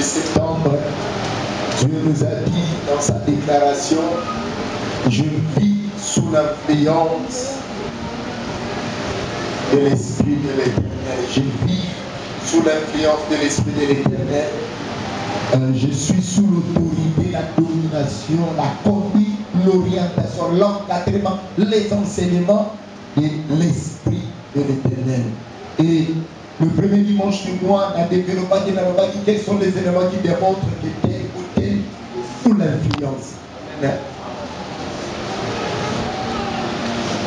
septembre, Dieu nous a dit dans sa déclaration, je vis sous l'influence de l'Esprit de l'Éternel. Je vis sous l'influence de l'Esprit de l'Éternel. Je suis sous l'autorité, la domination, la conduite, l'orientation, l'encadrement, les enseignements de l'Esprit de l'Éternel. Et le premier dimanche du mois, on a développé quels sont les éléments qui démontrent que tel ou tel est sous l'influence.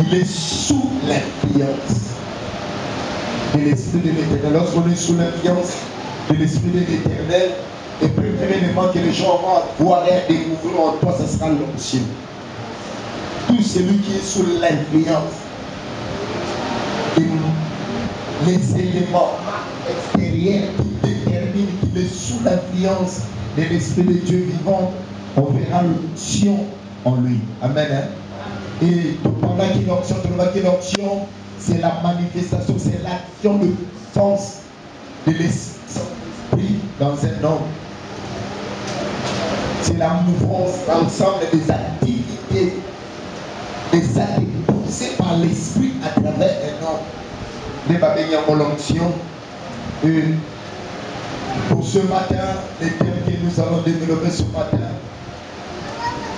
Il est sous l'influence de l'Esprit de l'Éternel. Lorsqu'on est sous l'influence de l'Esprit de l'Éternel, le premier élément que les gens vont voir et découvrir en toi, ce sera l'onction. Tout celui qui est sous l'influence, les éléments extérieurs qui déterminent qu'il est sous l'influence de l'Esprit de Dieu vivant, on verra l'onction en lui. Amen. Hein? Et pendant qu'il est l'onction, c'est la manifestation, c'est l'action de puissance de l'Esprit dans un homme. C'est la mouvance, l'ensemble des activités poussées par l'Esprit à travers un homme. Les babéniens ont l'onction. Pour ce matin, les thèmes que nous allons développer ce matin,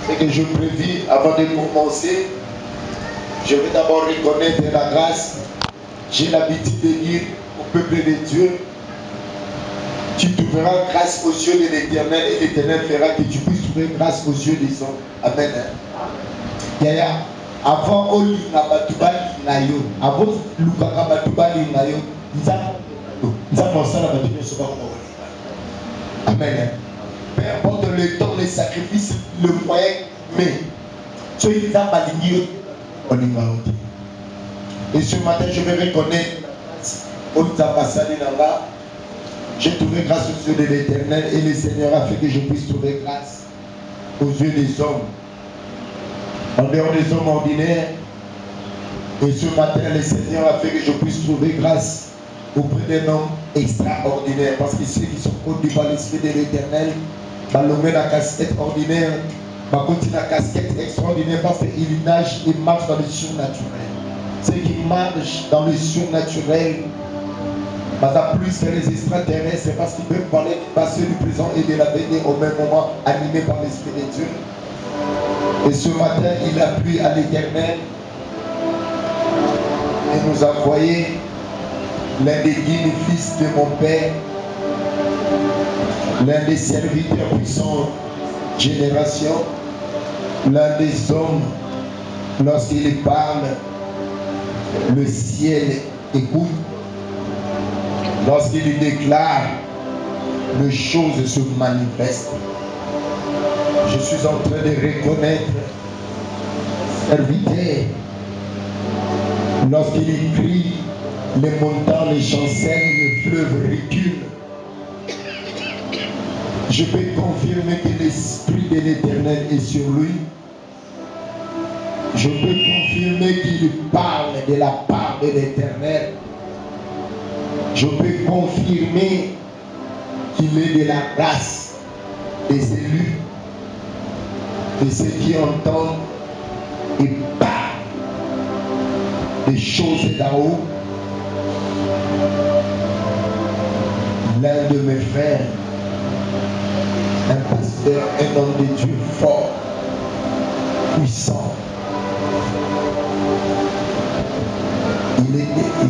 c'est que je prévis, avant de commencer, je vais d'abord reconnaître la grâce. J'ai l'habitude de dire au peuple de Dieu, tu trouveras grâce aux yeux de l'Éternel et l'Éternel fera que tu puisses trouver grâce aux yeux des hommes. Amen. Yaya, avant Olinga Batuba Linayo, avant Lukaka Batuba Linayo, Amen. Peu importe le temps, les sacrifices, le moyen, mais et ce matin, je vais reconnaître j'ai trouvé grâce aux yeux de l'Éternel et le Seigneur a fait que je puisse trouver grâce aux yeux des hommes, en dehors des hommes ordinaires. Et ce matin, le Seigneur a fait que je puisse trouver grâce auprès d'un homme extraordinaire. Parce que ceux qui sont conduits par l'Esprit de l'Éternel, l'homme la casquette ordinaire, continue la casquette extraordinaire parce qu'il nage et marche dans le surnaturel. Ceux qui marchent dans le surnaturel, plus que les extraterrestres, c'est parce qu'ils peuvent parler du passé, du présent et de l'avenir au même moment, animés par l'Esprit de Dieu. Et ce matin, il a plu à l'Éternel et nous a envoyé l'un des dignes fils de mon Père, l'un des serviteurs puissants génération, l'un des hommes, lorsqu'il parle, le ciel écoute. Lorsqu'il déclare, les choses se manifestent. Je suis en train de reconnaître serviteur. Lorsqu'il écrit, les montagnes, les chancelles, le fleuve recule. Je peux confirmer que l'Esprit de l'Éternel est sur lui. Je peux confirmer qu'il parle de la part de l'Éternel. Je peux confirmer qu'il est de la grâce des élus, de ceux qui entendent et parlent des choses d'en haut. L'un de mes frères, un pasteur, un homme de Dieu fort, puissant.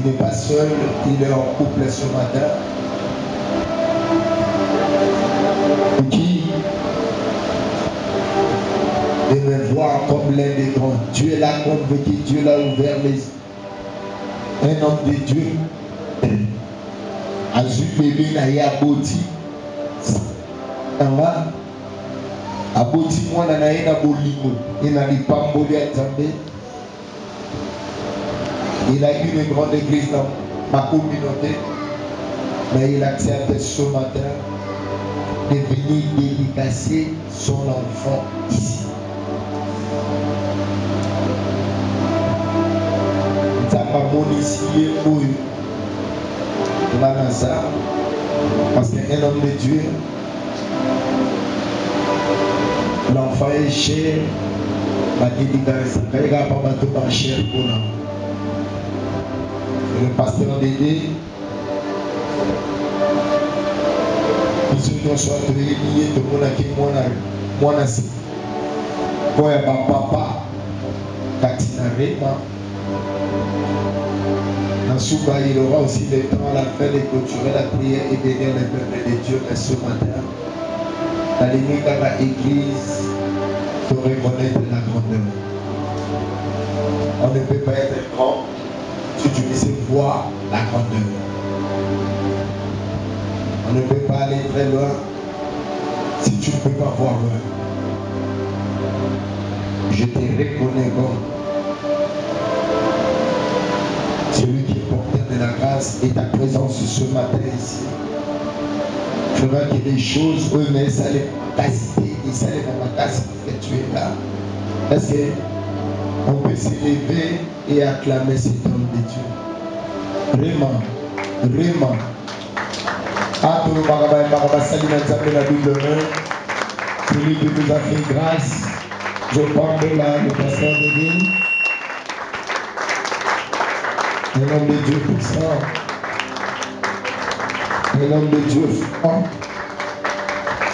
Il n'est pas seul, il est en couple ce matin. Qui de me voir comme l'un des grands. Dieu l'a convoqué, Dieu l'a ouvert les yeux. Un homme de Dieu. Azubébé na yaboti. Aboti mwana na ye na bolingo. Il n'a pas mboli à Zambé. Il a eu une grande église dans ma communauté, mais il accepte ce matin de venir dédicacer son enfant ici. Parce qu'un homme de Dieu, L'enfant est cher. Le pasteur Dédé, ceux qui sont réunis, tout le monde qui est moi, pour papa, Katina Rema. Dans Souba, il aura aussi le temps à la fin de clôturer la prière et bénir le peuple de Dieu. Mais ce matin, la limite à l'église se reconnaître la grandeur. On ne peut pas être grand si tu ne sais voir la grandeur. On ne peut pas aller très loin si tu ne peux pas voir loin. Je te reconnais comme celui qui est porteur de la grâce et ta présence ce matin ici fera que les choses, oui, mais ça les capacités et ça les capacités que tu es là. Est-ce qu'on peut s'élever et acclamer cet homme de Dieu? Vraiment, vraiment. Ah, tout le monde salut la Bible, celui qui nous a fait grâce. Je parle de là, le pasteur de Dieu. Un homme de Dieu puissant. Un homme de Dieu fort.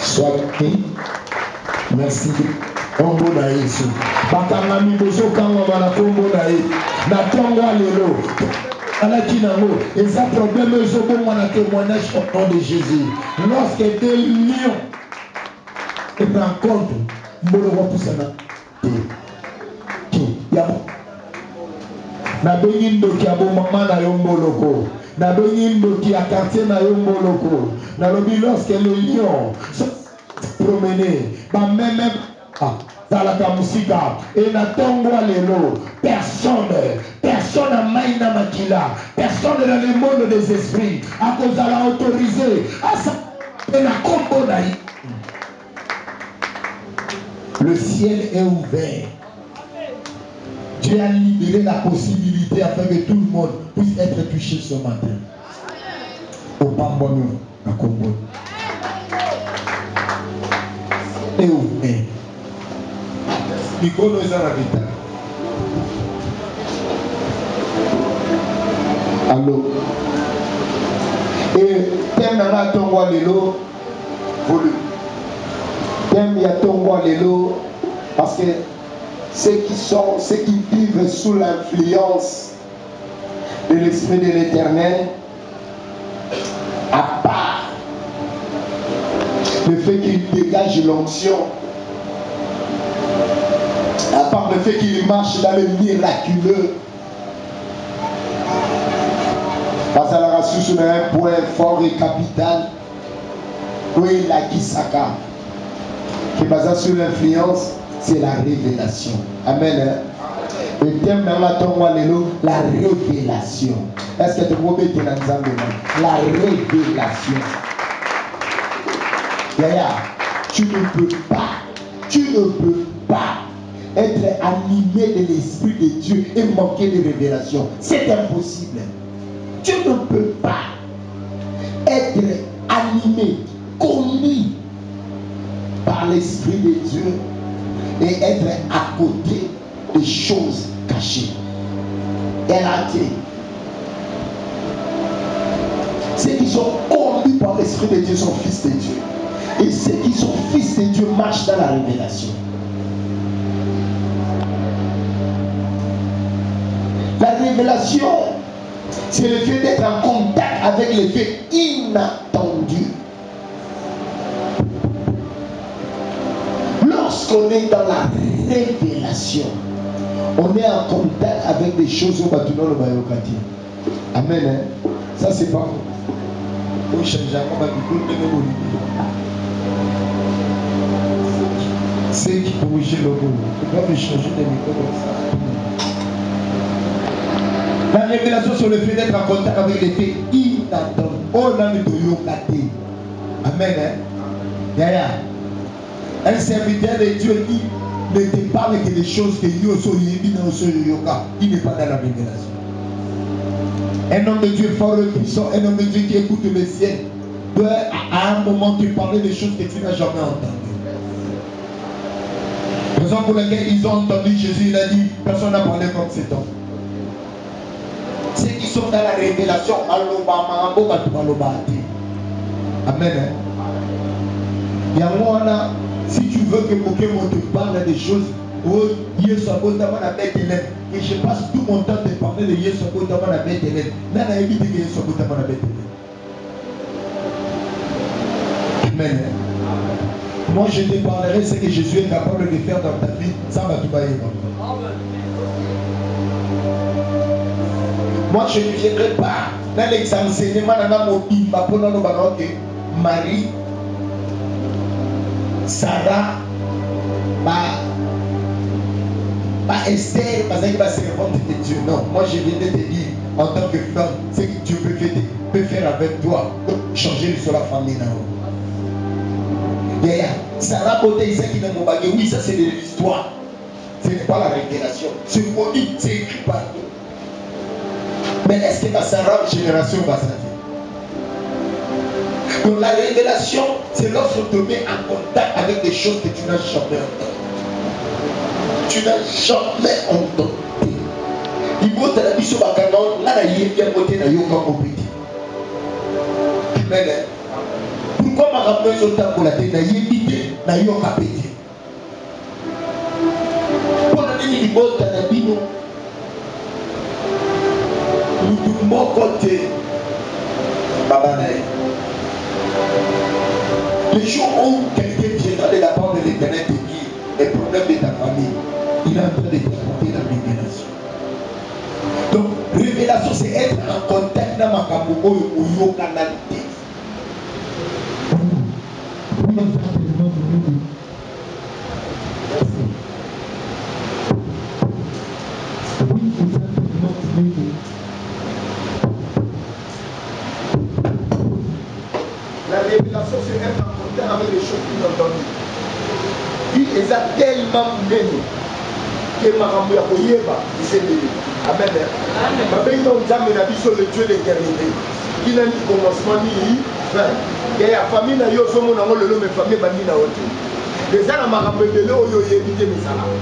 Sois béni. Merci. Kombo na Yesu. Bakanga mibozo kanga bana kombo na Yesu. Na tonga lelo. Alaki nango. Et ça problème ezobomwa na témoignage au nom de Jésus. Lorsque des lions se rencontrent, mbolo wa pusana. Na bengi ndoki ya bomama na yo mboloko. Na bengi ndoki ya quartier na yo mboloko. Na lobi lorsque le lion se promener, ba même dans la musika et na tongwa lelo, personne a maïna makila, personne dans le monde des esprits à cause de la autorisé à ça et la combo naï. Le ciel est ouvert. Dieu a libéré la possibilité afin que tout le monde puisse être touché ce matin. Au Pambono, à Combo. Et ouvert. Mikono est dans la vita. Allô. Et thème dans la tongwa lelo, volume. Thème ya tongwa lelo, parce que ceux qui vivent sous l'influence de l'Esprit de l'Éternel, à part le fait qu'il dégage l'onction, à part le fait qu'il marche dans le miraculeux, parce à la rassure sur un point fort et capital, oui, la Gisaka, qui est basé sur l'influence, c'est la révélation. Amen. Le thème dans la tombe, la révélation. Est-ce que tu peux mettre dans la révélation? Yaya, tu ne peux pas être animé de l'Esprit de Dieu et manquer de révélation. C'est impossible. Tu ne peux pas être animé, conduit par l'Esprit de Dieu et être à côté des choses cachées. Elle a dit, ceux qui sont conduits par l'Esprit de Dieu sont fils de Dieu. Et ceux qui sont fils de Dieu marchent dans la révélation. La révélation, c'est le fait d'être en contact avec les faits inattendus. Lorsqu'on est dans la révélation, on est en contact avec des choses au bâtiment de Bayokati. Amen. Hein? Ça, c'est pas bon. C'est qui corrige le mot. Tu dois me changer de micro comme ça. La révélation sur le fait d'être en contact avec les faits inattendus. Oh, là, nous devons Yokati. Amen. Hein? Yaya. Un serviteur de Dieu qui ne te parle que des choses que Dieu il n'est pas dans la révélation. Un homme de Dieu fort et puissant, un homme de Dieu qui écoute le ciel, peut à un moment te parler des choses que tu n'as jamais entendues. Raison pour laquelle ils ont entendu Jésus, il a dit, personne n'a parlé comme cet homme. Ceux qui sont dans la révélation, Amen. Si tu veux que Pokémon te parle des choses, et je passe tout mon temps de parler de Yesu Abotama na Bethléem. Nana évite que Yesu Abotama na Bethléem. Amen. Moi je te parlerai ce que Jésus est capable de faire dans ta vie sans Batoubaï. Moi je ne viendrai pas dans l'exenseignement pour Marie, Sarah, Esther, parce qu'elle va se répondre de Dieu. Non, moi je viens de te dire, en tant que femme, ce que Dieu peut faire avec toi, changer sur la famille. Sarah Beauté, Isaac qui n'a pas bagé, oui, ça c'est de l'histoire. Ce n'est pas la révélation. C'est maudit, c'est écrit partout. Mais est-ce que la Sarah génération va s'arrêter? Donc la révélation, c'est lorsqu'on te met en contact avec des choses que tu n'as jamais entendues. Tu n'as jamais entendu. Il faut te la vie sur la canon, là, il y a bien côté de Yoka Mobiti. Amen. Pourquoi ma rappelle sur ta pour la tête, il y a évité, na Yoka Pété. Pour la ligne du bord, la bino. Nous tout mon côté. Babanaï. Le jour où quelqu'un viendra de la part de l'Éternel te dit les problèmes de ta famille, il est en train de t'apporter la révélation. Donc, révélation, c'est être en contact dans ma cabogo ou yo canalité. La révélation, c'est être en contact avec les choses qu'ils ont entendues. Il les a tellement menés que Maramou a Koyeba, il s'est levé. Amen. Ma belle non jamais la vie sur le Dieu d'éternité. Il n'a ni commencement ni fin. Il y a la famille, il y a la famille, il y a les gens qui ont été là, ils ont évité mes salades.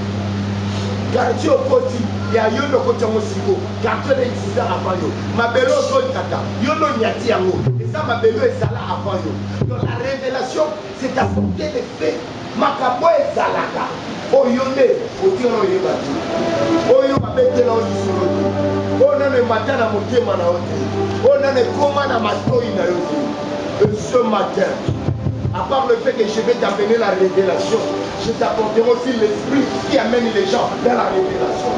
Quartier au côté, il y a un côté au Sigo, quartier d'existence avant eux. Ma belle zone Tata, il y a un Niati en haut. Et ça, ma belle est là avant eux. Donc la révélation, c'est d'apporter les faits. Makabo est Zalaka. Oyonde, Otiro Yebati. Oyo Mabete la Olisoro. On a le matin à Motema na Ote. On a le coma na Matoi na Ote. Ce matin, à part le fait que je vais t'amener la révélation, je t'apporterai aussi l'esprit qui amène les gens dans la révélation.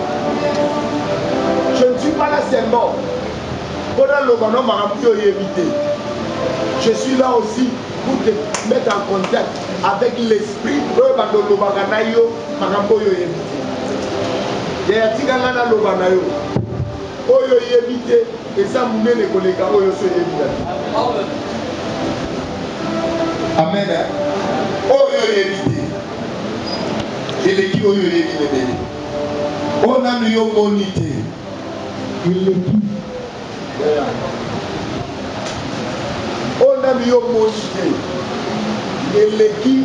Je ne suis pas là seulement. Je suis là aussi pour te mettre en contact avec l'esprit. Amen. On a eu monité. On a eu monité. Eleki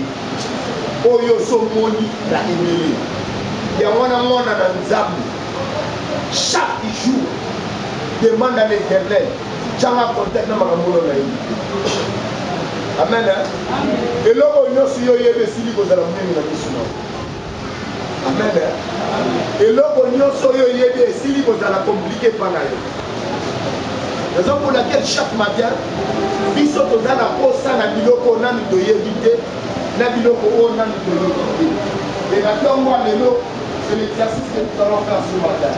oyo so moni na emele. Ya wana na nzambe. Chaque jour demande à l'Éternel. Changa contact na makambo na ye. Amen. Et là on yo si yo yebe sili kozala munene na biso. Amen. Et là on yo so yo yebe sili kozala compliqué pana yo. Raison pour laquelle chaque matin biso tozala posa na biloko nanu toyebite na biloko oyo nanu toyebite. Et maintenant lelo c'est l'exercice que nous allons faire ce matin.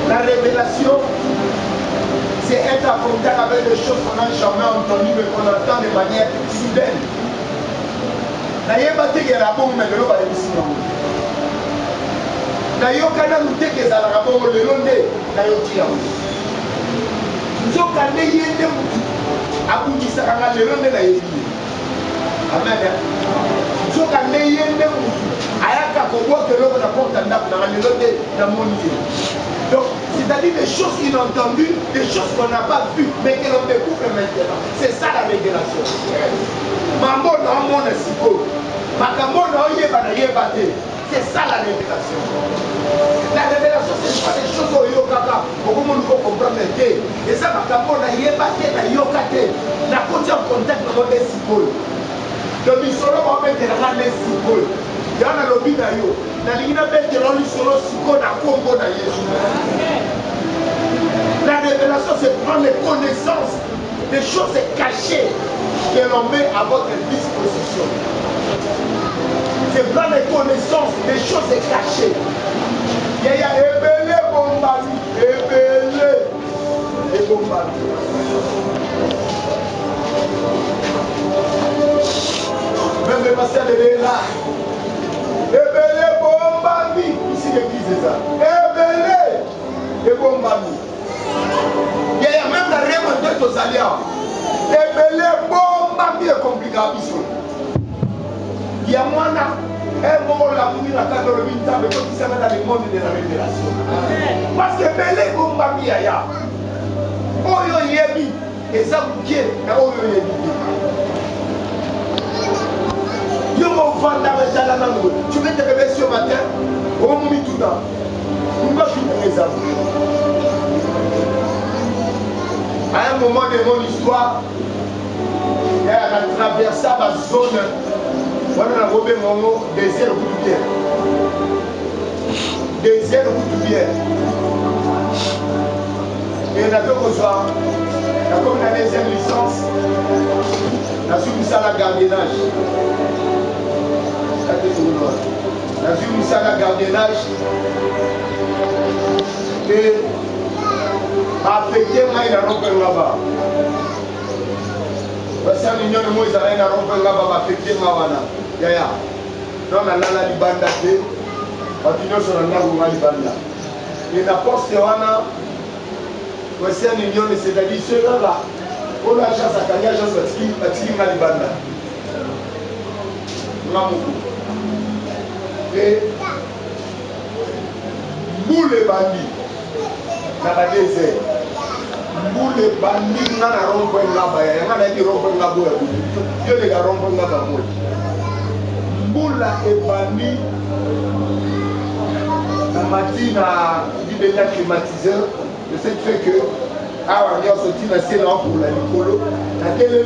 La révélation, c'est être en contact avec des choses qu'on n'a jamais entendues mais qu'on entend de manière soudaine. Nayeba te ke la bongo mais lelo ba yebisi nango. Nayokana lute ke za la bongo lelo nde nayoti yango. Nzoka nde yende mutu abundisaka nga lelo nde nayebi. Amen. Nzoka nde yende mutu ayaka kobwaka eloko na porte ndako na lelo nde namoni ye. Donc, c'est-à-dire des choses inentendues, des choses qu'on n'a pas vues, mais que l'on découvre maintenant. C'est ça la révélation. Mambo na mon siko. C'est ça la révélation. La révélation, ce n'est pas des choses au yokaka. Au moment où vous comprenez, et ça, Makamona, yebate, na yokate, na côté en contact avec les symboles. Le misolo va mettre les symboles. Il y a un lobby d'ailleurs. La ligne va mettre les solo symbole à Congo d'ailleurs. La révélation, c'est prendre les connaissances des choses cachées que l'on met à votre disposition. C'est prendre les connaissances des choses cachées. Il y a Ebele Bombali, Ebele et Bombali. Même le pasteur de là. Ebele Bombali. Ici l'église est ça. Ebele et Bombali. Il y a même la réponse aux alliés. Ebele Bombali est compliqué à bisou. Il y a moi là. Un moment la mouille la carte de l'hôpital, mais comme ça dans le monde de la révélation. Parce que Belé Bombami Yaya. Oyo Yebi. Et ça vous qui est Oyo Yebi. Yo mon vanda la nango. Tu veux te réveiller ce matin. Au moment tout là. On va finir les amis. À un moment de mon histoire, il a traversé ma zone. Voilà la robe mon désert coutumier. Désert coutumier. Et on a deux besoins. Comme la deuxième licence, on a suivi ça la gardiennage. On a suivi ça la gardiennage. Et affecté moi il a rompu là-bas. Parce que l'union de Moïse a rompu là-bas affecté moi. Yaya, non, on a la libanda, on a sur la libanda. Et la poste, on a, c'est un union, c'est-à-dire ceux-là, on a chance à gagner, chance à tirer la libanda. Et nous les bandits, dans la désert, nous les bandits, on a rompu là-bas, on a dit rompu là-bas, Dieu les a rompu là-bas. Boula et Bani, la matinée du déjà climatiseur, de ce fait que, on a sorti la scène pour la Nicolo, la télé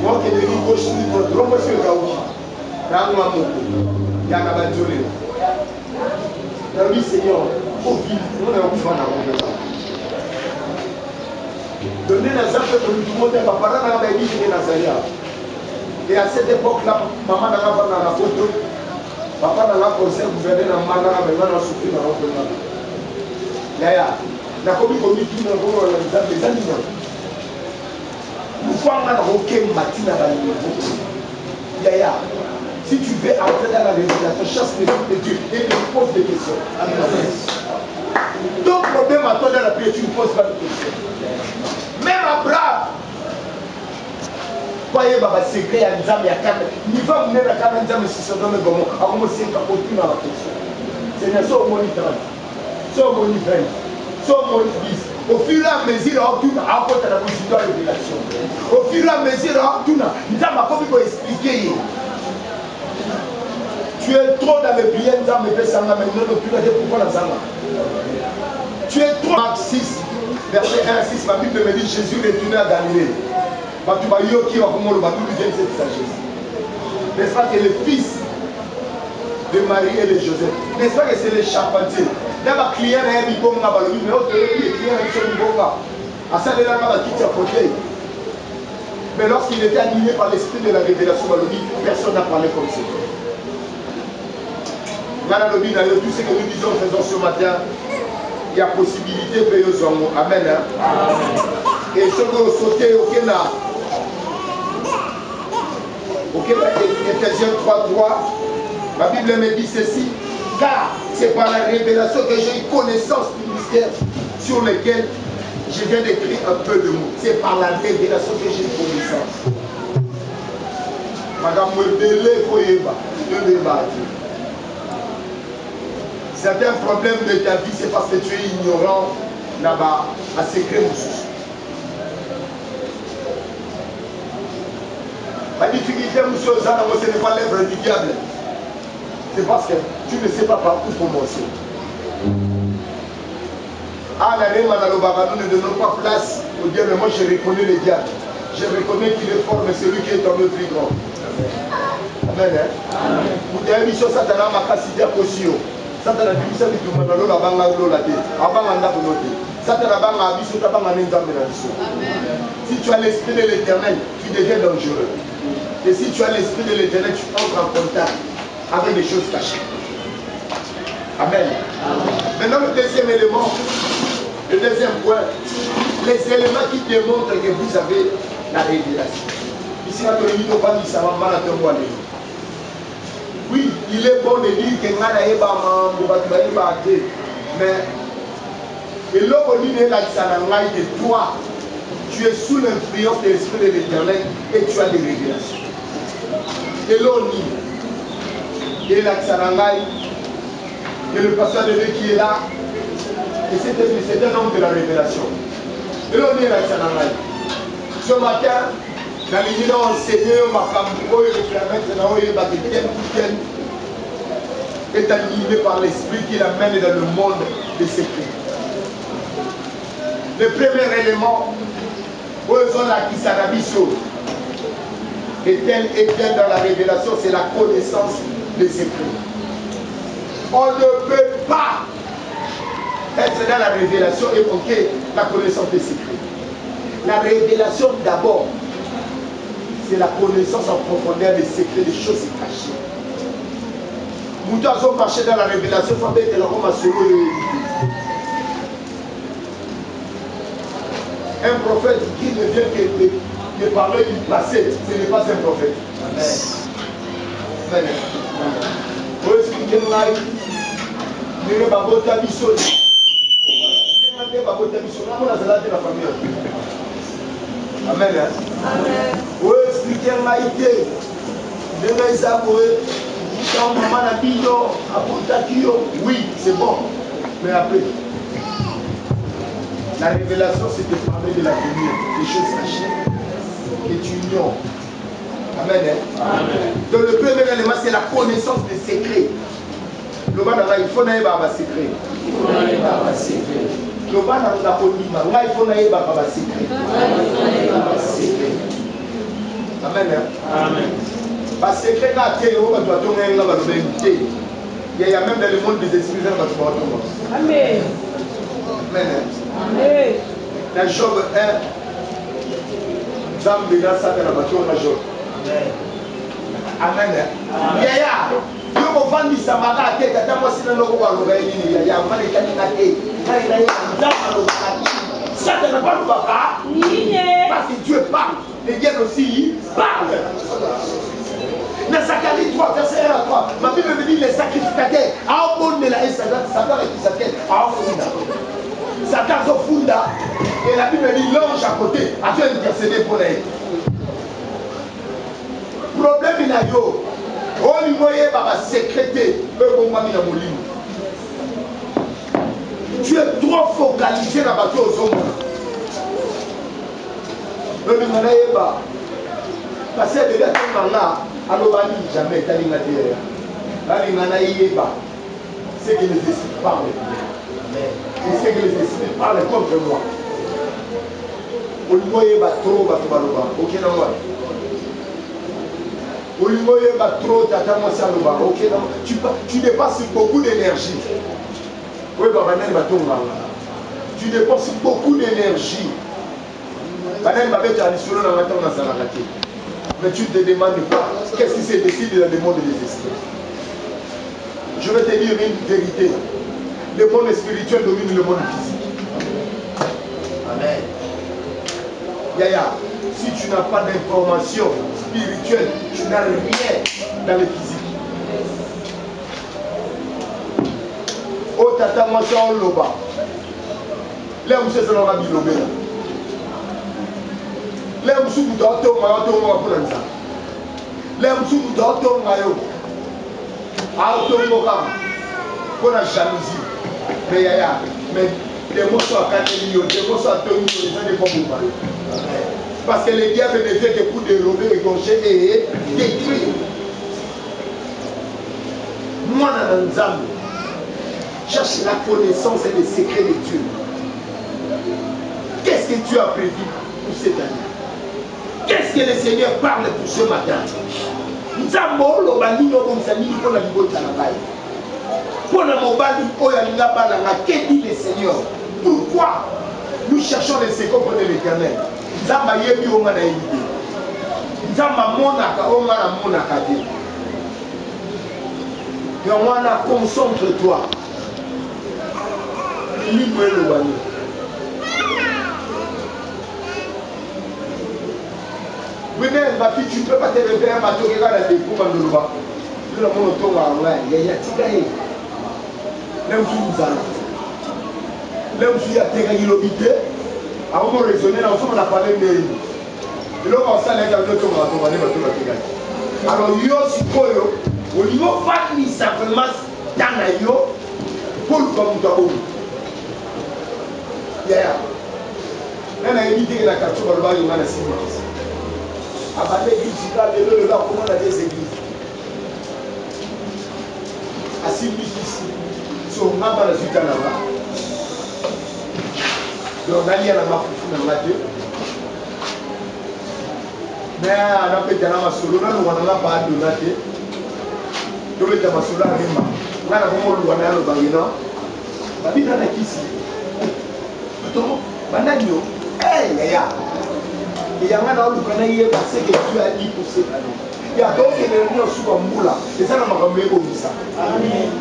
moi qui est le gauche, je suis sur le Gaouchi, dans le Mamoko, il y a un abandonné. Dans le Seigneur, au vide, on est en train de donner la zafre de tout le monde, papa, on a dit que Nazaria. Et à cette époque-là, maman n'a pas dans la photo, papa n'a pas conseillé de gouverner dans le magasin, mais on a souffert dans le magasin. Yaya, n'a pas commis tout le monde des animaux. Nous voyons un roquet matin à la nuit. Yaya, si tu veux entrer dans la révélation, chasse les yeux de Dieu et te pose des questions. Ton problème à toi dans la prière, tu ne poses pas de questions. Même Abraham, voyez, baba secret ya nzambe ya kame ni va mener la kame nzambe si so donne gomo akomo senka aucune la question c'est ne so moni 30 so moni 20 so moni 10 au fur et à mesure aucune apporte la position de révélation au fur et à mesure aucune nzambe akomi ko expliquer tu es trop dans le bien nzambe pe sanga mais non tu vas dire pourquoi la zanga tu es trop Marc 6 verset 1 à 6 ma Bible me dit Jésus retourné à Galilée. N'est-ce pas que le fils de Marie et de Joseph, n'est-ce pas que c'est les charpentiers? D'abord, client est un bon gars, mais autre client est un bon gars. À ça, il a quitté à côté. Mais lorsqu'il était animé par l'esprit de la révélation, personne n'a parlé comme ça. Madame Lobi, d'ailleurs, tout ce que nous disons, faisons ce matin, il y a possibilité de payer aux hommes. Amen. Et ce que vous sautez au Kenya. Ok, Ephésiens 3:3, la Bible me dit ceci, car c'est par la révélation que j'ai eu connaissance du mystère sur lequel je viens d'écrire un peu de mots. C'est par la révélation que j'ai eu connaissance. Madame Mouébélé Foyeba, Dieu débat. Certains problèmes de ta vie, c'est parce que tu es ignorant là-bas à secret. La difficulté, monsieur Ozana, ce n'est pas l'œuvre du diable. C'est parce que tu ne sais pas par où commencer. Ah, nous ne donnons pas place au diable. Moi, je reconnais le diable. Je reconnais qu'il est fort, mais celui qui est en eux plus grand. Amen. Vous avez vu sur Satan, ma cassité à Kosio. Satan a dit ça, il m'a dit la banga de la tête. Avant, on a noté. Satan a banga, il a banga, si tu as l'esprit de l'éternel, tu deviens dangereux. Et si tu as l'esprit de l'éternel, tu entres en contact avec des choses cachées. Amen. Maintenant, le deuxième élément, le deuxième point, les éléments qui démontrent que vous avez la révélation. Ici, oui, il est bon de dire que mais toi, tu es sous l'influence de l'esprit de l'éternel et tu as des révélations. Et l'oni, et l'Aksanangai, et le pasteur de Dieu qui est là, et c'est un homme de la révélation. Et l'oni est l'Aksanangai. Ce matin, dans les gens enseignés, ma femme, est animé par l'esprit qui l'amène dans le monde des secrets. Le premier élément, est dans la révélation, c'est la connaissance des secrets. On ne peut pas être dans la révélation et manquer la connaissance des secrets. La révélation d'abord, c'est la connaissance en profondeur des secrets, des choses cachées. Nous avons marché dans la révélation, il faut être là comme un solo. Un prophète qui ne vient que parler du passé, ce n'est pas un prophète. Amen. Amen. Oui, c'est bon. Mais après, la révélation, c'est de parler de l'avenir, des choses cachées, que tu ignores. Amen. Amen. Donc le premier élément, c'est la connaissance des secrets. Le bas il faut n'aller pas secret. Il faut n'aller pas secret. Le bas il faut n'aller pas secret. Amen. Amen. Parce que secret là, il y a même dans le monde des esprits. Amen. Amen. Amen. Dans Job 1, Zambi dans sa tête, Job. Amen. Yaya, yo ko vandi samara te tata mo sina no ko ba lo ga yini yaya mane kanina te. Nai nai nzama lo ba. Ça ne va pas nous parler. Parce que Dieu parle. Et Dieu aussi parle. Dans Zacharie 3, verset 1 à 3, ma Bible me dit les sacrificateurs, à un de la Satan et qui s'appelle à un Satan Funda. Et la Bible dit l'ange à côté a dû intercéder pour elle. Problème il a yo. On lui voyait par secrétaire, tu es trop focalisé dans la bateau aux hommes. Parce que les gars sont là, alors jamais t'as dit c'est que les esprits parlent. Et c'est que les esprits parlent contre moi. On lui voyait trop, ok, non, tu dépasses beaucoup d'énergie. Oui, tu dépenses beaucoup d'énergie. Mais tu ne te demandes pas qu'est-ce qui s'est décidé dans le monde des esprits. Je vais te dire une vérité. Le monde spirituel domine le monde physique. Amen. Yaya, si tu n'as pas d'information spirituelle, tu n'as rien dans le physique. Oh tata moi ça on loba. Là où c'est ça on va bilober. Là où c'est tout auto moi auto moi pour ça. Là où c'est tout auto moi yo. Auto moi pour la jalousie. Mais yaya, mais les mots sont à 4 millions, les mots sont à 2 millions, les gens ne vont pas. Parce que le diable ne fait que pour dérober, égorger et détruire. Moi, dans l'ensemble, cherche la connaissance et les secrets de Dieu. Qu'est-ce que Dieu a prévu pour cette année? Qu'est-ce que le Seigneur parle pour ce matin? Nzambo lo baningo bomsani pour la libota na baye. Pour la mobali oyalinga bana na que dit le Seigneur? Pourquoi nous cherchons les secrets de l'Éternel? Nzamba yebi onga na yebi. Nzamba monaka onga na monaka te. Yomwana concentre-toi. Limwe lo bani. Oui, mais ma fille, tu ne peux pas te réveiller un matin, regarde la découpe en Doloba. Tu le monde autour en vrai, il y a Tigaï. Même si vous allez. Même si il y a Tigaï l'obité, avant de raisonner, on a parlé de lui. Et là, on s'en est dans le tour, on va aller dans Tigaï. Alors, yo, si koyo, au niveau famille, simplement, dans la yo, pour le communautaire. Yeah. Là, on a évité que la capture va le voir dans 6 mois. À l'église, le gars, comment on a des églises? À 6 000 ici. Si on n'a pas la suite à là-bas. Donc on a lié à la marque dans la Dieu. Mais on a fait un solo, on n'a pas de naté. Donc le solo a rien. On a vraiment le bagino. La vie dans la ici. Donc, bananio. Hey, les gars. Il y a un autre qui a passé que Dieu a dit pour cette année. Il y a d'autres qui sont venus sur un moula. Et ça, on m'a ramené comme ça. Amen.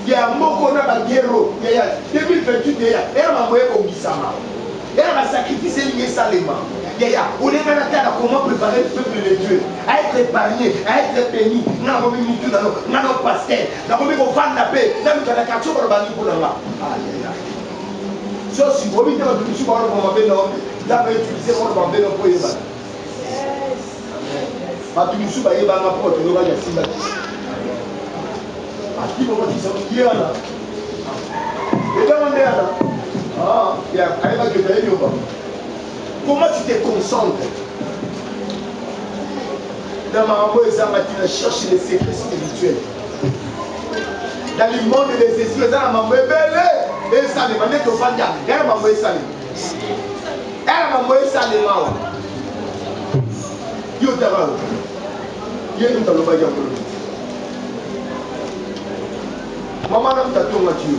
Il y a un mot qu'on a à Guéro. Il y a 2028, il y a un mot comme ça. Il y a un sacrifice lié salement. Il y a comment préparer le peuple de Dieu à être épargné, à être béni. On a remis tout dans nos pasteurs. On a remis au fan de la paix. On a mis dans la capture pour le bani pour là. Aïe, aïe. So, si vous avez dit que vous avez utilisé votre bambé pour y aller. Tu me suis pas y aller pour te le voir ici. À qui vous dites ça? Qui est là? Et quand on est là, ah, il y a un gars qui est venu. Comment tu te concentres? Dans ma maman, ils cherchent les secrets spirituels. Dans le monde des esprits, dans ma maman, et ça les manette au fanda, elle m'a envoyé ça. Elle m'a envoyé ça les mains. Yo t'as il y a une table de maman n'a pas tout Mathieu.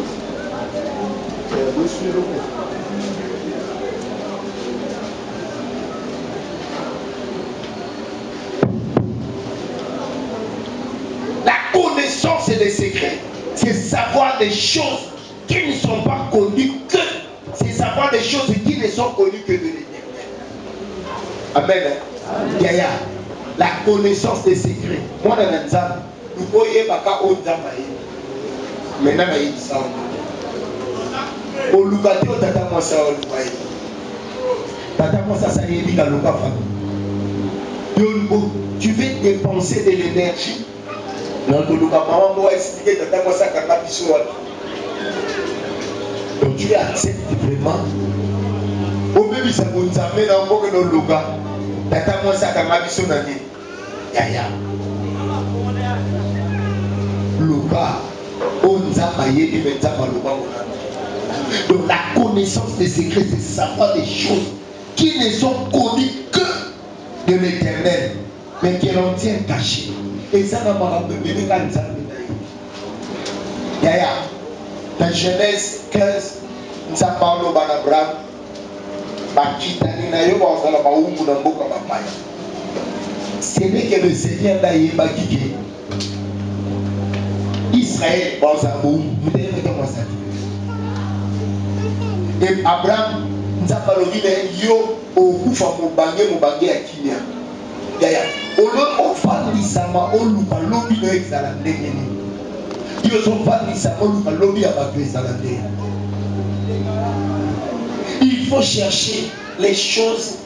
La connaissance et les secrets, c'est savoir des choses qui ne sont pas connues que, c'est savoir des choses qui ne sont connues que de l'Éternel. Amen. Yaya, la connaissance des secrets. Moi, dans le Nzam, nous voyons baka au Nzamaï. Maintenant, il y a ça. Au Lugate, au Tata Mosa, au Lubaï. Tata Mosa, ça y est, il y a le Lugafa. Tu veux dépenser de l'énergie. Non, tu vas expliquer Tata Mosa, Kaka Bissouat. Donc tu acceptes vraiment. Au bébé, ça vous amène encore dans le Luga. Tata Mosa, Kaka Bissouat. Yaya. Luga. Donc la connaissance des secrets, c'est savoir des choses qui ne sont connues que de l'Éternel, mais qui en tiennent cachées. Et ça n'a pas de Yaya. Dans Genèse 15, nous avons parlé d'Abraham. Ce n'est que le Seigneur n'a pas dit Israël, vous devez comment ça dit. Et Abraham, nous avons dit yo au Koufa Moubangé à Kinia. Yaya, au lieu de faire l'isama, au lieu de lobby de Exalandé. Yo sont fait l'isama, au lieu de lobby à Exalandé. Il faut chercher les choses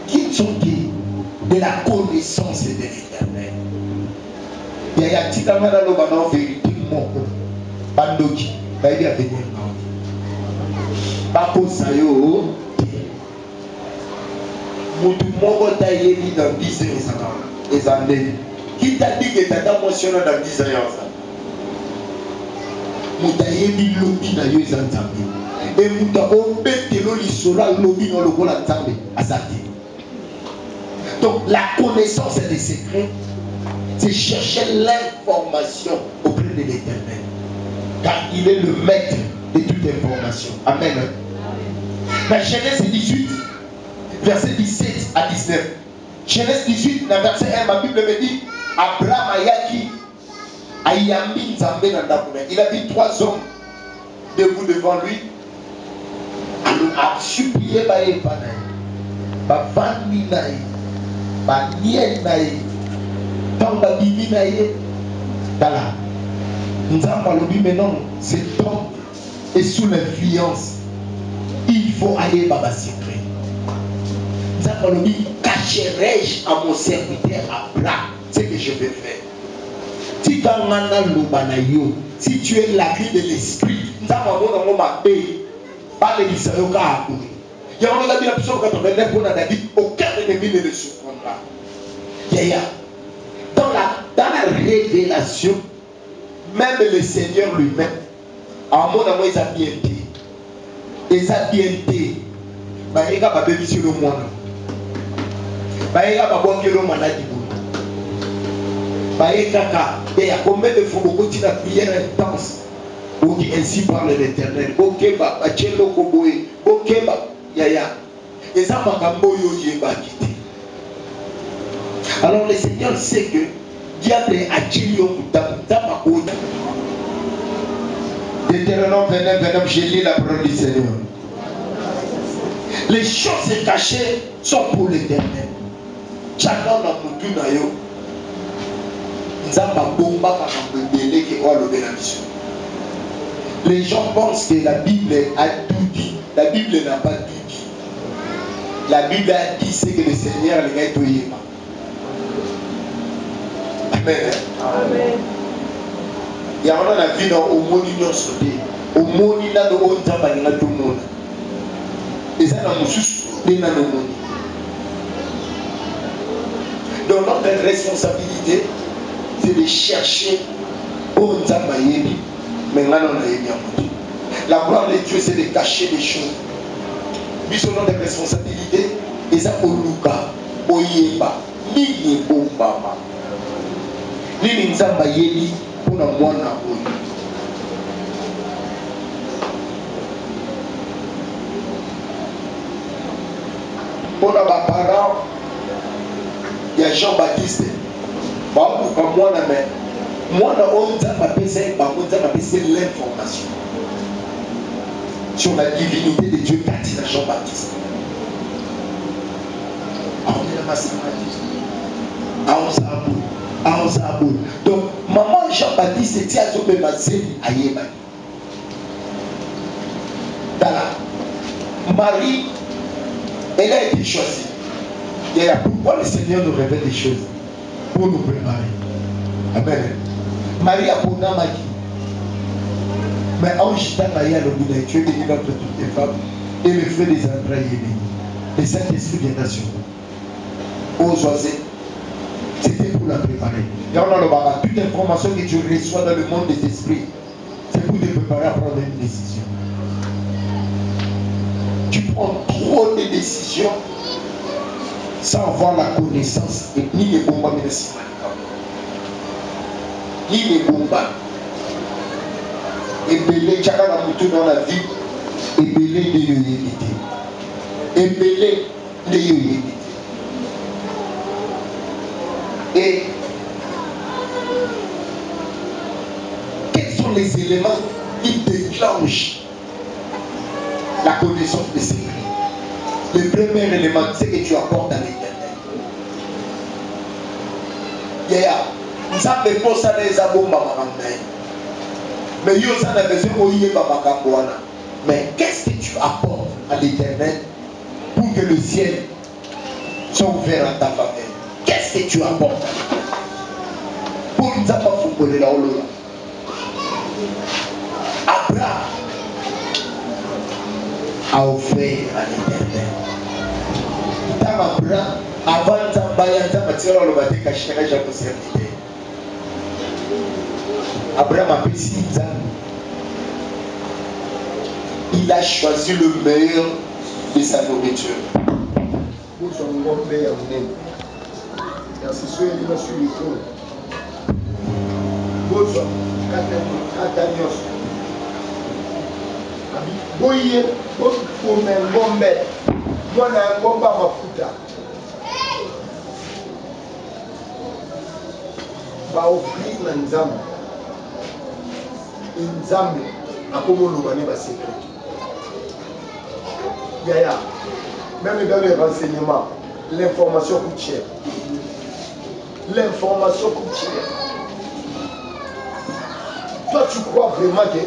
qui sont de la connaissance de l'Éternel. Yaya, Tikamana Lobana vérité. Bandoki, baïdi à venir. Bako Sayo, Mutu moko ta yebi dans 10 ans et années. Qui t'a dit que tata mentionné dans 10 ans ça? Muta yebi lobi na yo ezanzambe. Et muta obetelo lisora lobi no lokola nzambe azati. Donc la connaissance des secrets, c'est chercher l'information auprès de l'Éternel. Car il est le maître de toute information. Amen. Dans Genèse 18, verset 17 à 19. Genèse 18, dans verset 1, ma Bible me dit, Abraham ayaki ayambi nzambe na ndako. Il a vu 3 hommes debout devant lui. Il a supplié bavandi na ye, baniel na ye, tant babimi na ye. Tala. Nzambe alobi maintenant, cet homme est sous l'influence. Il faut aller baba secret. Nzambe alobi, cacherai-je à mon serviteur Abraham ce que je vais faire. Si tu es la vie de l'esprit, Nzambe alobi na ma paix. Pas les Israéliens qui ont couru. Il y a un autre qui a dit pour David, aucun ennemi ne le surprendra. Dans la révélation, même le Seigneur lui-même, en mon amour, il a bien été. Il a bien été. Il a pas béni sur le monde. Il a pas bon que le malade. Il y a combien de fois beaucoup de prière intense. Ainsi parle l'Éternel. Ok, Bachelo Koboé. Ok, Yaya. Et ça m'a quitté. Alors le Seigneur sait que diable a tué Deutéronome 29, j'ai lu la parole du Seigneur. Les choses cachées sont pour l'Éternel. Chacun n'a pas tout nayo. Nzamba bomba quand on peut délai qui voit le bénéfice. Les gens pensent que la Bible a tout dit. La Bible n'a pas tout dit. La Bible a dit c'est que le Seigneur les gars est Amen. Amen. Il y a un vie dans au monde union sauté. Au monde il a de haut nzamba il a tout le monde. Et ça dans nous les nano monde. Donc notre responsabilité c'est de chercher au nzamba yebi. Mais maintenant on a bien. La gloire de Dieu c'est de cacher les choses. Puis son nom de responsabilité et ça au Luka, au Yeba, ni Bombama. Ni Nzamba Yeli pour la moine à eux. Pour la parent, il y a Jean-Baptiste. Bah pour moi la mère. Moi on m'appelle l'information sur la divinité de Dieu qu'a dit Jean-Baptiste. Donc maman Jean-Baptiste était à Zobé Mazeli à Yéman. Marie, elle a été choisie. Et pourquoi le Seigneur nous révèle des choses? Pour nous préparer. Amen. Marie a pour m'a dit. Mais ange t'a maillé à l'obédience, tu es béni entre toutes les femmes, et le feu des entrailles est béni. Le Saint-Esprit viendra sur vous. Aux oisés, c'était pour la préparer. Et on a le baba, toute information que tu reçois dans le monde des esprits, c'est pour te préparer à prendre une décision. Tu prends trop de décisions sans avoir la connaissance et ni les bombes ni les bombes. Et belé chacun a tout dans la vie. Et belé de yoyéité. Et belé de yoyéité. Et quels sont les éléments qui déclenchent la connaissance des secrets? Le premier élément, c'est que tu apportes à l'Éternel. Nous avons posé les abomba. Mais yo ça n'a besoin de makamboana. Mais qu'est-ce que tu apportes à l'Éternel pour que le ciel soit ouvert en ta faveur? Qu'est-ce que tu apportes pour nous apporter la Olola? Abraham a offert à l'Éternel. Abraham, avant Zambayanta, Matira Lobate Kachira Jako Servite. Abraham a pris Sinza. Il a choisi le meilleur de sa nourriture. Boye, comme un bombe, moi un bombe à ma fouta. Va offrir l'enzame. L'enzame, à comment nous va pas secret. Yaya, même dans les renseignements, l'information coûte cher. L'information coûte cher. Toi, tu crois vraiment que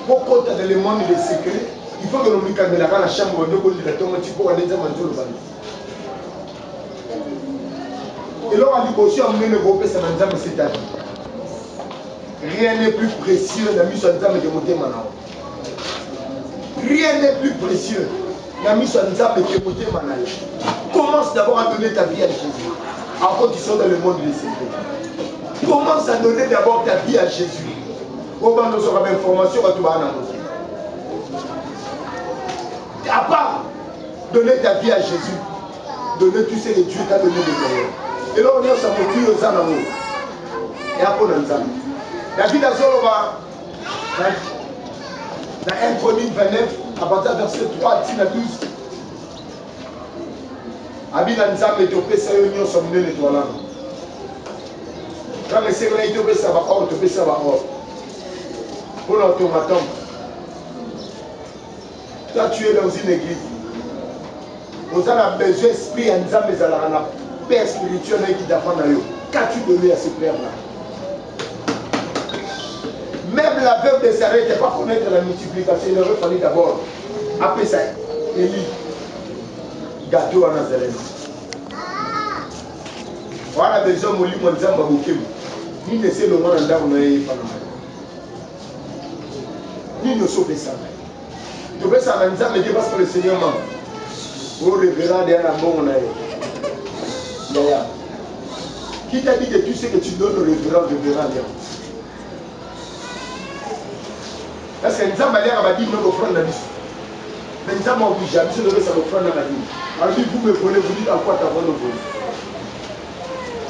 pour qu'on dans le monde des secrets, il faut que l'on mette la chambre de l'eau directement, tu peux aller dans le bal. Et là, on a dit que si on met le groupe, ça va c'est ta vie. Rien n'est plus précieux dans la mission de monter maintenant. Rien n'est plus précieux dans la mission de monter maintenant. Commence d'abord à donner ta vie à Jésus. Avant que tu sois dans le monde des secrets. Commence à donner d'abord ta vie à Jésus. Comment nous aurons l'information à tout le monde. À part donner ta vie à Jésus, donner tout ce que Dieu t'a donné de meilleur. Et là on est sur mon Dieu aux anneaux. Et après on a la vie d'Azolova, dans 1 Chronique 29, à partir du verset 3 à 12. Abina Nzambe Ethiopie, ça y est, nous sommes nés les toiles. Quand les Seigneurs Ethiopie, ça va hors, Ethiopie, ça va hors. Pour l'automaton. Toi, tu es dans une église. Vous avez besoin d'esprit en Nzambe, vous avez la paix spirituelle qui t'a fait. Qu'as-tu donné à ce père-là? Même la veuve de Sarah n'était pas connaître la multiplication. Il aurait fallu d'abord appeler ça Élie. Gâteau à Nazareth. Voilà des hommes qui ont dit que ni ne sait le monde dans le ni ne sauve ça. Tu peux ça dans le Dieu parce que le Seigneur m'a. Au révérend de la bon qui t'a dit que tu sais que tu donnes au révérend bien. Parce que nous avons dit que nous allons prendre la liste. Mais nous avons obligé, nous devons prendre la liste. Alors vous me prenez, vous dites à quoi tu as volé.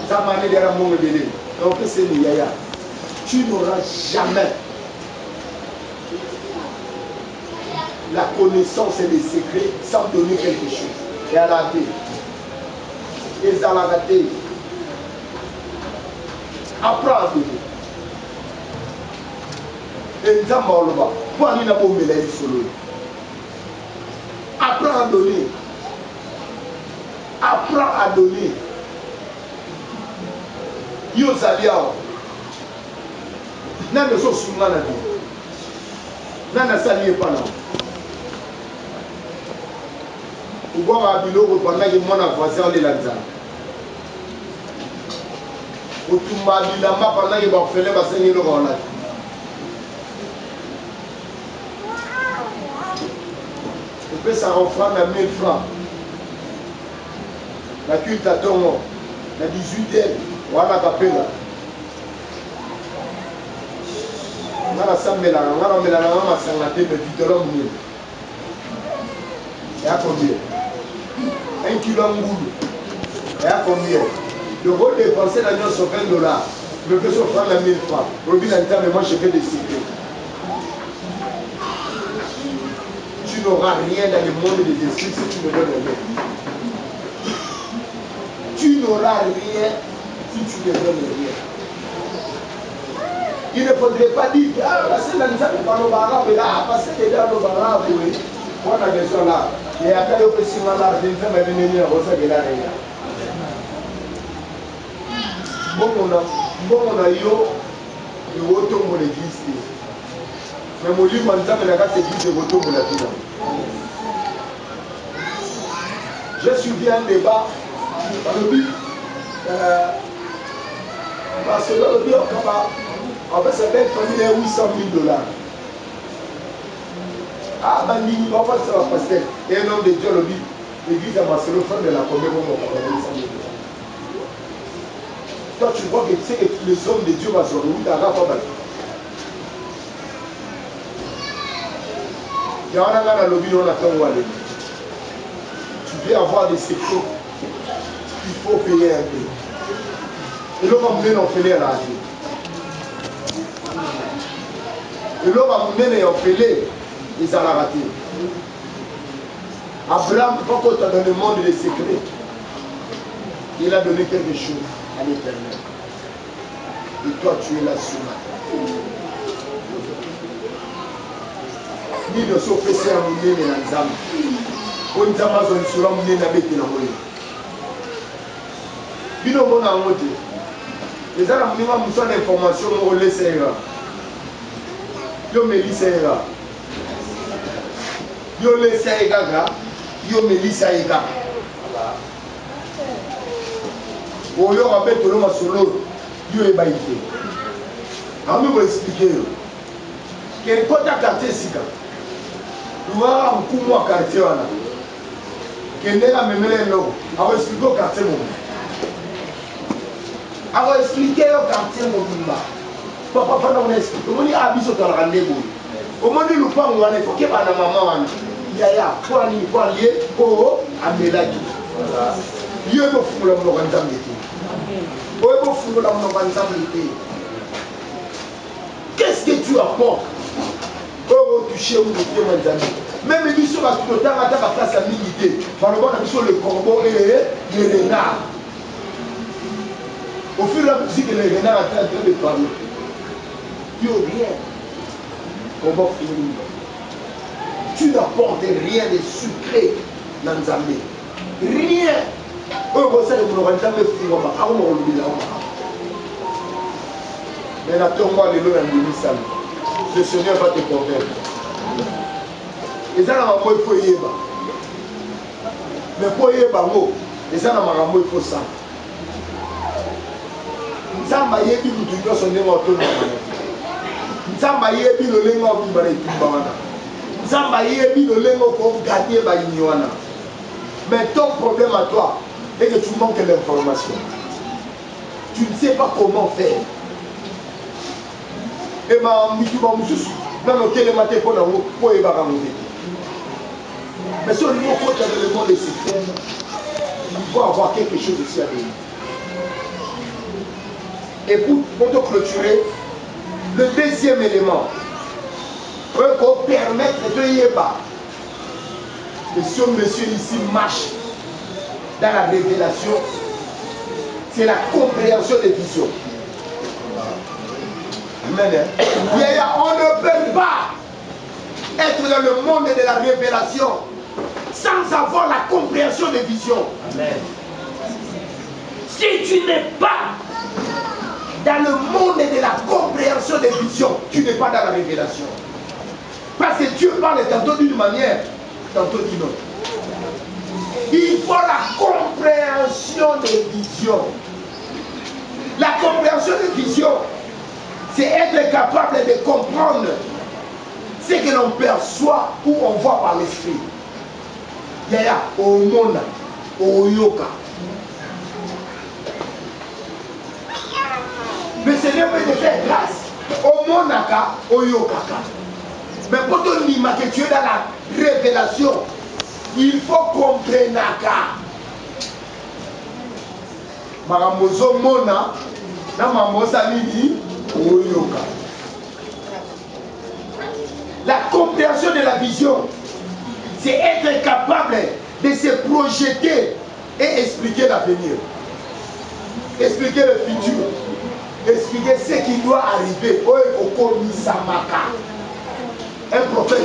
Nous avons amené derrière mon bébé. Donc c'est le yaya. Tu n'auras jamais la connaissance et les secrets sans donner quelque chose. Et à la vie. Et à la vie. Apprends à donner. Et nous avons dit, pour aller dans le monde, apprends à donner. Apprends à donner. Yo Zaliao. Nana so suma na bi. Nana salié pas là. Ugo ba biloko pendant que mon voisin les lanza. Otumba bilamba pendant que ba fele ba sengi lo ba. On peut s'en offrir à 1000 francs. La culte à Tomo, la 18e, voilà la capella. On a la samela, on a la mélana, on a la sangaté, mais du dollar mieux. Et à combien? 1 kilo de boulot. Et à combien? Le rôle dépenser la nuit sur 20 $. Je peux s'offrir la 1000 francs. Pour le bilan, mais moi je fais des secrets. Tu n'auras rien dans le monde des esprits si tu ne donnes rien. Tu n'auras rien si tu ne donnes rien. Il ne faudrait pas dire ah, parce que là, nous avons pas le barabe là, parce que les gars, le barabe, oui. Moi, la question là, et après, le président là, je vais me venir à Rosa de la Réa. Bon, on a eu le retour de l'église. Mais mon livre, on a la église de retour de la vie. J'ai suivi un débat dans le but. Parce que le but, en fait, c'est belle famille à 800 000 $. Ah, Bandini, on va se faire passer. Et un homme de Dieu le dit l'église à Marcelo, frère de la combien vont m'organiser. Toi, tu crois que tu sais que les hommes de Dieu vont se retrouver dans la forme. Il y en a dans le lobby, on attend où aller. Tu veux avoir des sections, il faut payer un peu. Et l'homme va mener l'enfêlé à la radio. Et l'homme va mener l'enfêlé, ils allaient rater. Abraham, quand on t'a donné le monde des secrets, il a donné quelque chose à l'Éternel. Et toi, tu es là ce matin. Ni de s'opposer à mon nez, mais dans l'âme. On t'a pas besoin de se ramener dans le monde. Bino mona ngote. Les gens ont besoin d'informations, on les sait. Yo me lisera. Yo les sait gaga. Yo me lisera. Oyo rappelle tout le monde solo. Yo est baïté. Ami vous expliquer. Quel côté quartier sika. Wa mkumu wa quartier wana. Kendela memele no. Awo expliquer quartier mo. Awo expliquer quartier mo bimba. Papa fana on explique. Omoni abiso to la ndebo. Omoni lupango wana faut que bana mama wana. Yaya kwa ni kwa lié o amelaki. Yo ko fungula mo ko ntambe ti. O ko fungula mo ko ntambe ti. Qu'est-ce que tu apportes? Oh, tu cherches où tu es, même si tu as tout le temps à ta place à militer, par le monde, le corbeau et les renards. Au fur et à mesure que les renards sont en train de parler, tu n'as rien. Comment finir? Tu n'apportes rien de sucré dans les armées. Rien. Oh, ça, nous n'aurons jamais fait. Mais la tombe, les lois, le Seigneur va te convaincre. Et ça, il faut y aller. Mais pour y aller, il faut ça. Nzamba yebi mutu nyoso ndenge otona Nzamba yebi lolengo obimba etumba wana Nzamba yebi lolengo ko gagner ba wana. Mais ton problème à toi est que tu manques l'information. Tu ne sais pas comment faire. Et ma mituba mususu dans lequel matin pour la pour y baramoudé. Mais si on nous faut dans le monde des systèmes, il faut avoir quelque chose ici à venir. Et pour te clôturer, le deuxième élément, pour permettre de yéba, que ce monsieur ici marche dans la révélation, c'est la compréhension des visions. Amen. On ne peut pas être dans le monde de la révélation sans avoir la compréhension des visions. Amen. Si tu n'es pas dans le monde de la compréhension des visions, tu n'es pas dans la révélation. Parce que Dieu parle tantôt d'une manière, tantôt d'une autre. Il faut la compréhension des visions. La compréhension des visions, c'est être capable de comprendre ce que l'on perçoit ou on voit par l'esprit. Yaya, au monde, au yoga. Le Seigneur peut te faire grâce au monaka, au yokaka. Mais pour te dire que tu es dans la révélation, il faut comprendre naka. Maramozo mona, na mamosa nini, au yoka. La compréhension de la vision, c'est être capable de se projeter et expliquer l'avenir. Expliquer le futur. Expliquer ce qui doit arriver. Un prophète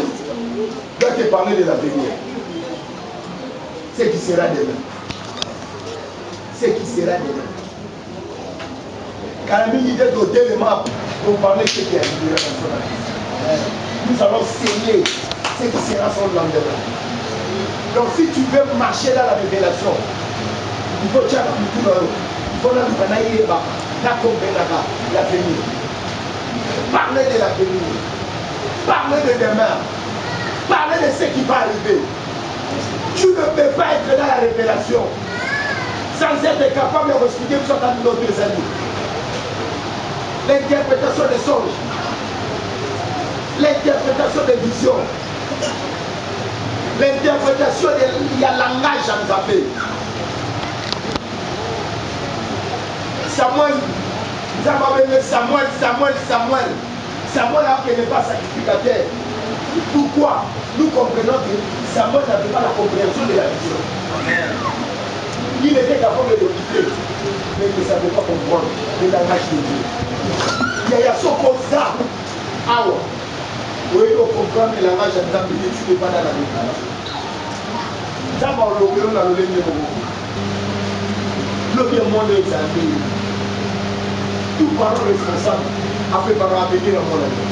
doit te parler de l'avenir. Ce qui sera demain. Ce qui sera demain. Quand la minute est au élément pour parler de ce qui arrivera dans son avenir. Nous allons saigner ce qui sera son lendemain. Donc si tu veux marcher dans la révélation, il faut que tu l'avenir. Parlez de l'avenir. Parlez de demain. Parlez de ce qui va arriver. Tu ne peux pas être dans la révélation sans être capable de expliquer ce dans d'autres amis. L'interprétation des songes, l'interprétation des visions, l'interprétation il y a langage à nous appeler. Samuel a fait n'est pas sacrificateur. Pourquoi? Nous comprenons que Samuel n'avait pas la compréhension de la vision. Il était capable de l'écouter, mais il ne savait pas comprendre le langage de Dieu. Il y a ce qu'on ça. Ah ouais. Oui, on comprend le langage de Dieu, tu n'es pas dans la déclaration. D'abord, le bien monde est examiné. Tout parent responsable a préparé à venir à mon ami.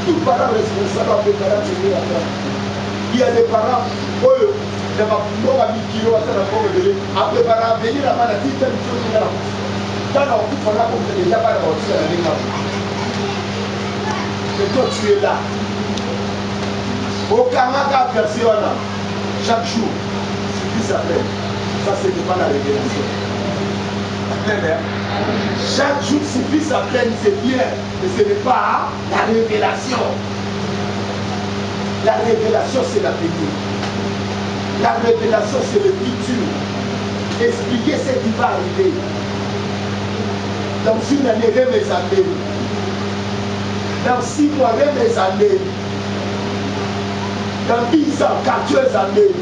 Tout parent responsable a préparé à venir à mon ami. Il y a des parents, eux, a préparé à venir à mon ami. Quand on dit qu'on a déjà pas réussi à la vie. Mais toi, tu es là. Aucun personne, chaque jour, suffit sa peine. Ça, ce n'est pas la révélation. Chaque jour suffit sa peine, c'est bien, mais ce n'est pas la révélation. La révélation, c'est l'avenir. La révélation, c'est le futur. Expliquer ce qui va arriver. Dans une année, mes années. Dans 6 mois, mes années. Dans 10 ans, 14 années.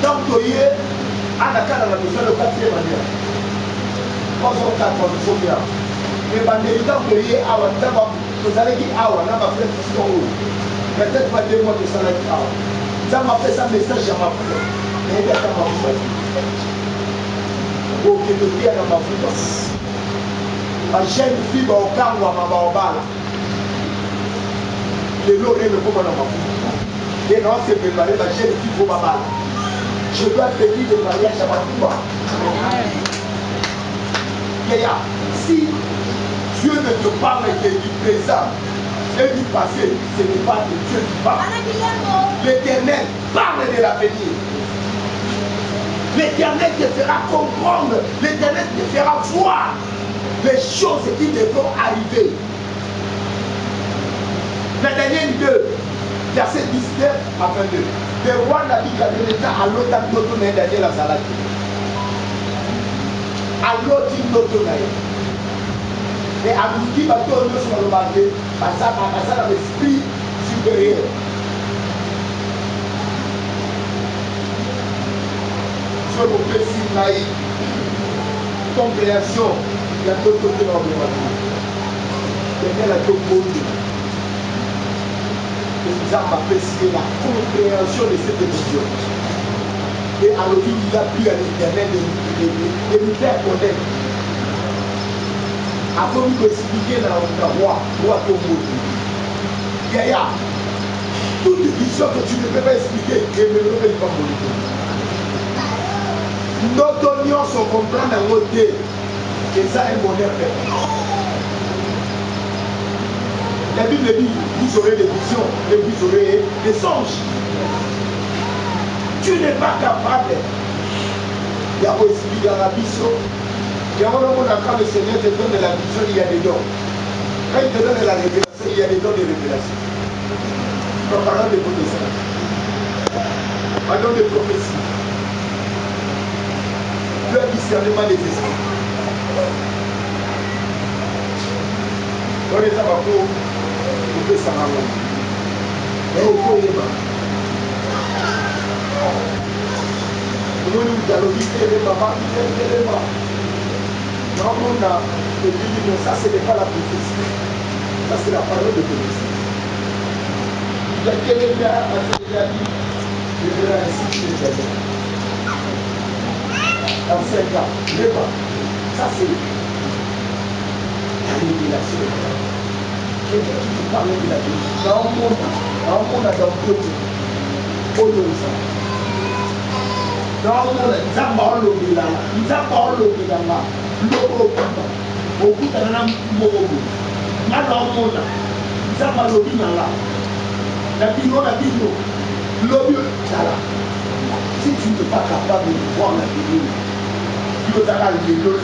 Donc, tu es à la carte de la besoin de 4e année. Pas en 4 ans, il faut bien. Mais dans les temps que tu es à la vous allez dire ah on a ma frère qui sont peut-être pas 2 mois que ça va être ah ça m'a fait ça message à ma frère mais il y a ma frère ok de bien à ma frère ma jeune fille au camp ou à ma baobala les lots ne vont pas dans ma frère et non c'est préparé ma jeune fille pour ma balle je dois payer le mariage à ma fille si Dieu ne te parle que du présent et du passé, ce n'est pas de Dieu qui parle. L'Éternel parle de l'avenir. L'Éternel te fera comprendre, l'Éternel te fera voir les choses qui devront arriver. La dernière 2, verset 19 à 22. Le roi n'a dit qu'à l'État à l'autre d'autres mais Daniel a salade. À l'autre d'autres mais à nous qui va tourner sur le marché, parce que ça a l'esprit supérieur. Je vous précise, naïf, compréhension, il y a d'autres côtés dans le marché. Quelqu'un a tout beau. Et nous avons apprécié la compréhension de cette vision. Et alors il a pris à l'Éternel de nous faire connaître. Après vous expliquer dans le roi Tombo. Yaya, toute vision que tu ne peux pas expliquer, et ne peut pas mourir. Notre oignon se comprend dans notre thé, et ça est un bonheur. La Bible dit, vous aurez des visions, et vous aurez des songes. Tu n'es pas capable. Il y a aussi la vision. Il y a un moment quand le Seigneur te donne la vision, il y a des dons. Quand il te donne la révélation, il y a des dons de révélation. Parlons de prophétie. Parlons de prophétie. Le discernement des esprits. Dans les abaco, on peut s'en avoir. Mais au fond, il est mort. Nous allons vite les mamans, les mamans. Non, on a dit ça, ce n'est pas la prophétie. Ça, c'est la parole de prophétie. Il y a quelqu'un qui a dit, je verrai ainsi que je vais. Dans 5 ans, ça, c'est la révélation. Quelqu'un qui parle de la vie. Dans le monde, dans d'autres. Au nom de ça. Dans le monde, nous avons l'obéissance. Loko okuta na mogo na mona nzamba lobi na la La bino, l'obio, si tu n'es pas capable de voir la vidéo, tu peux faire le lot.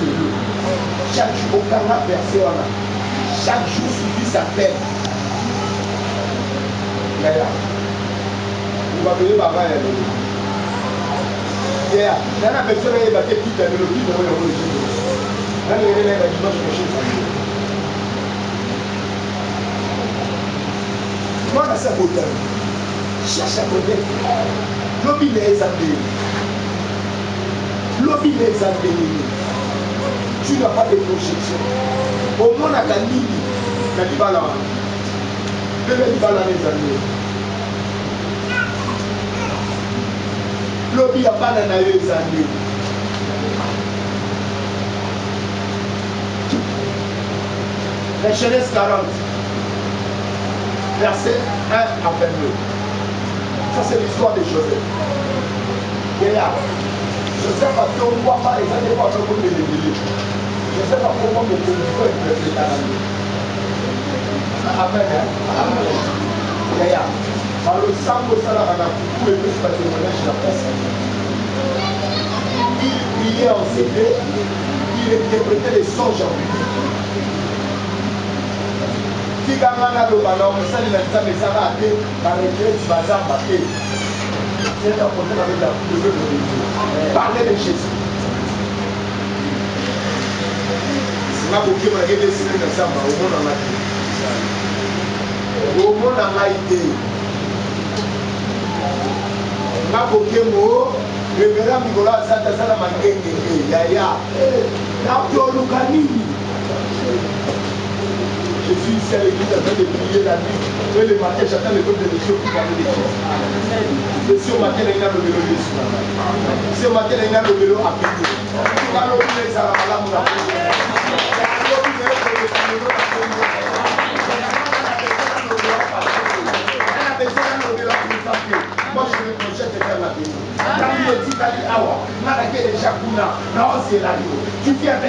Chaque jour, aucun personne, chaque jour suffit sa peine. Vous va payer papa et le yeah, nana personne est battu toute la mélodie de mon origine. Nana est là, dimanche prochain. Moi, à sa beauté, cherche à côté. L'objet les examiner. L'objet les examiner. Tu n'as pas de projection. Au moins, à la ligne, la libala. Le libala les examiner. L'objet à pas la examiner. La Genèse 40. Verset 1 à 22. Ça, c'est l'histoire de Joseph. Et là, Joseph a fait un roi par exemple, pour faire comme les délits. Joseph a fait comme les délits. Amen. Et là, par le sang de Salah, pour les plus patrimoniaux, la presse. Il priait en secret, il interprétait les songes en public. Si Gamana le ballon, ça les médecins mais ça va aller dans les clés du bazar batté. C'est un problème avec la de Dieu. Parlez de Jésus. C'est ma bouquet, ma gueule, c'est le médecin, au monde en a été. Au monde en a été. Ma bouquet, le verra Nicolas Santa Sala Mangenge, Yaya. N'abdolukanini. Je suis ici à l'église en train de prier la nuit. Et le matin, j'attends le peuple de Dieu pour parler des choses. Et si au matin, il y a le vélo dessus. Si au matin, il y a le vélo à payer. Quand l'on dit que ça va mal, on a fait. Moi, je me projette de faire la vie. Tu viens avec